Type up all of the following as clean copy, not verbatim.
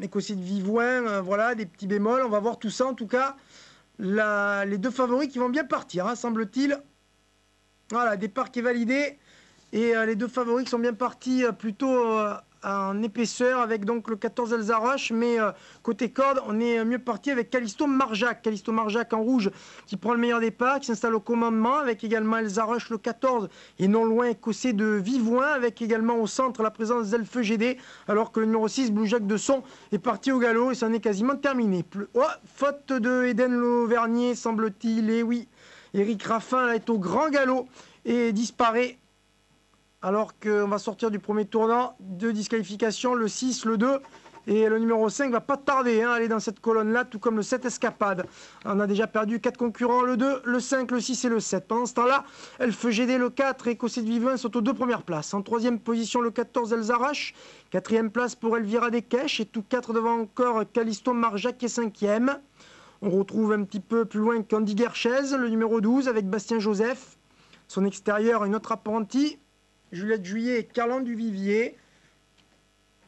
Écossais de Vivoin, voilà, des petits bémols. On va voir tout ça, en tout cas. Les deux favoris qui vont bien partir, hein, semble-t-il. Voilà, départ qui est validé. Et les deux favoris qui sont bien partis plutôt en épaisseur avec donc le 14 Elsa Rush. Mais côté corde, on est mieux parti avec Callisto Marjac. Callisto Marjac en rouge qui prend le meilleur départ, qui s'installe au commandement avec également Elsa Rush le 14 et non loin écossais de Vivoin avec également au centre la présence d'Elfe GD. Alors que le numéro 6, Blue Jack de Son, est parti au galop et ça en est quasiment terminé. Oh, faute de Eden Lauvernier, semble-t-il. Et oui, Eric Raffin là, est au grand galop et disparaît. Alors qu'on va sortir du premier tournant de disqualification, le 6, le 2 et le numéro 5 va pas tarder à aller dans cette colonne-là, tout comme le 7 Escapade. On a déjà perdu 4 concurrents, le 2, le 5, le 6 et le 7. Pendant ce temps-là, Elfe GD, le 4 et Écossais de Vivoin sont aux deux premières places. En troisième position, le 14 Elzarache. Quatrième place pour Elvira Descaches et tout 4 devant encore Callisto Marjac qui est cinquième. On retrouve un petit peu plus loin Candy Guerchez, le numéro 12 avec Bastien Joseph. Son extérieur, une autre apprentie. Juliette Juillet et Carlan Duvivier.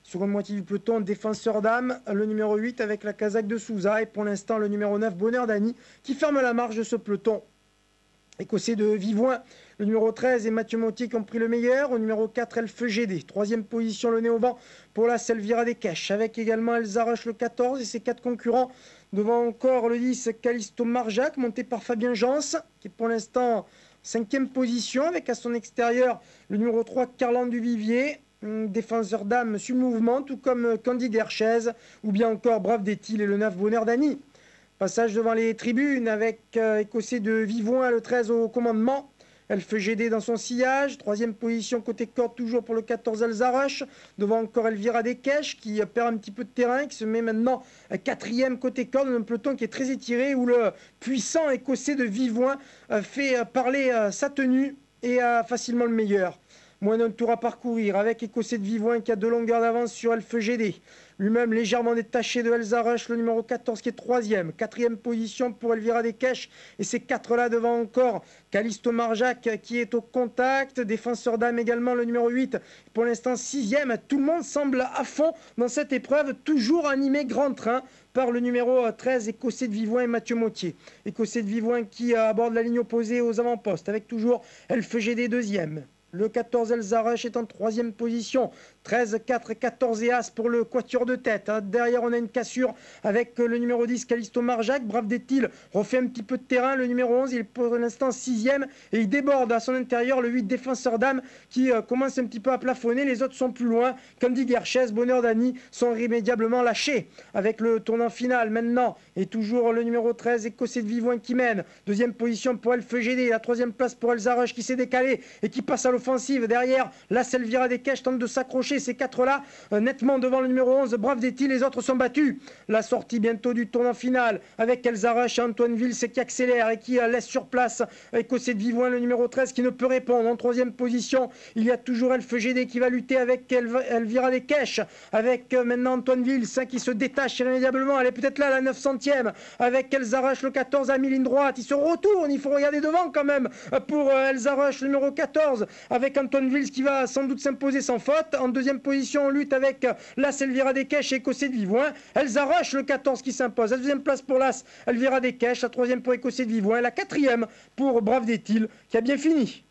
Seconde moitié du peloton, défenseur d'âme, le numéro 8 avec la casaque de Souza. Et pour l'instant, le numéro 9, Bonheur Dany, qui ferme la marge de ce peloton. Écossais de Vivoin, le numéro 13 et Mathieu Mottier qui ont pris le meilleur. Au numéro 4, Elfe GD. Troisième position, le nez au vent pour la Elvira Descaches. Avec également Elsa Rush le 14 et ses 4 concurrents. Devant encore le 10, Callisto Marjac, monté par Fabien Jans, qui est pour l'instant... Cinquième position avec à son extérieur le numéro 3 Carlan Duvivier, défenseur d'âme sur le mouvement, tout comme Candy Guerchez ou bien encore Brave Détil et le 9 Bonheur Dany. Passage devant les tribunes avec Écossais de Vivoin le 13 au commandement. Elfe GD dans son sillage. Troisième position côté corde toujours pour le 14 Elsa Rush. Devant encore Elvira Descaches qui perd un petit peu de terrain, qui se met maintenant quatrième côté corde dans un peloton qui est très étiré où le puissant Écossais de Vivoin fait parler sa tenue et a facilement le meilleur. Moins d'un tour à parcourir avec Écossais de Vivoin qui a 2 longueurs d'avance sur Elfe GD. Lui-même légèrement détaché de Elsa Rush, le numéro 14 qui est troisième. Quatrième position pour Elvira Descaches. Et ces 4-là devant encore Callisto Marjac qui est au contact. Défenseur d'âme également le numéro 8. Pour l'instant sixième. Tout le monde semble à fond dans cette épreuve. Toujours animé grand train par le numéro 13 Écossais de Vivoin et Mathieu Mottier. Écossais de Vivoin qui aborde la ligne opposée aux avant-postes avec toujours Elfe GD deuxième. Le 14 Elsa Rush est en troisième position. 13, 4, 14 et As pour le quatuor de tête. Derrière, on a une cassure avec le numéro 10, Callisto Marjac. Brave Détil refait un petit peu de terrain. Le numéro 11, il est pour l'instant sixième. Et il déborde à son intérieur le 8 défenseur d'âme qui commence un petit peu à plafonner. Les autres sont plus loin. Candy Guerchez, Bonheur Dany sont irrémédiablement lâchés. Avec le tournant final maintenant. Et toujours le numéro 13, Écossais de Vivoin qui mène. Deuxième position pour Elfe GD. La troisième place pour Elsa Rush qui s'est décalée et qui passe à l'offensive. Derrière, la Elvira Descaches tente de s'accrocher. Ces 4-là, nettement devant le numéro 11, Brave Détil, les autres sont battus. La sortie bientôt du tournant final avec Elsa Rush et Antoine Ville, c'est qui accélère et qui laisse sur place Écossais de Vivoin, le numéro 13, qui ne peut répondre. En troisième position, il y a toujours Elfe GD qui va lutter avec Elvira Descaches, avec maintenant Antoine Ville, qui se détache irrémédiablement. Elle est peut-être là, la 900e, avec Elsa Rush, le 14, à mi-ligne droite. Il se retourne, il faut regarder devant quand même pour Elsa Rush, le numéro 14, avec Antoine Ville qui va sans doute s'imposer sans faute. En deuxième position, on lutte avec l'As Elvira Descaches et Écossais de Vivoin. Elsa Rush, le 14 qui s'impose. La deuxième place pour l'As Elvira Descaches, la troisième pour Écossais de Vivoin, la quatrième pour Brave Détil qui a bien fini.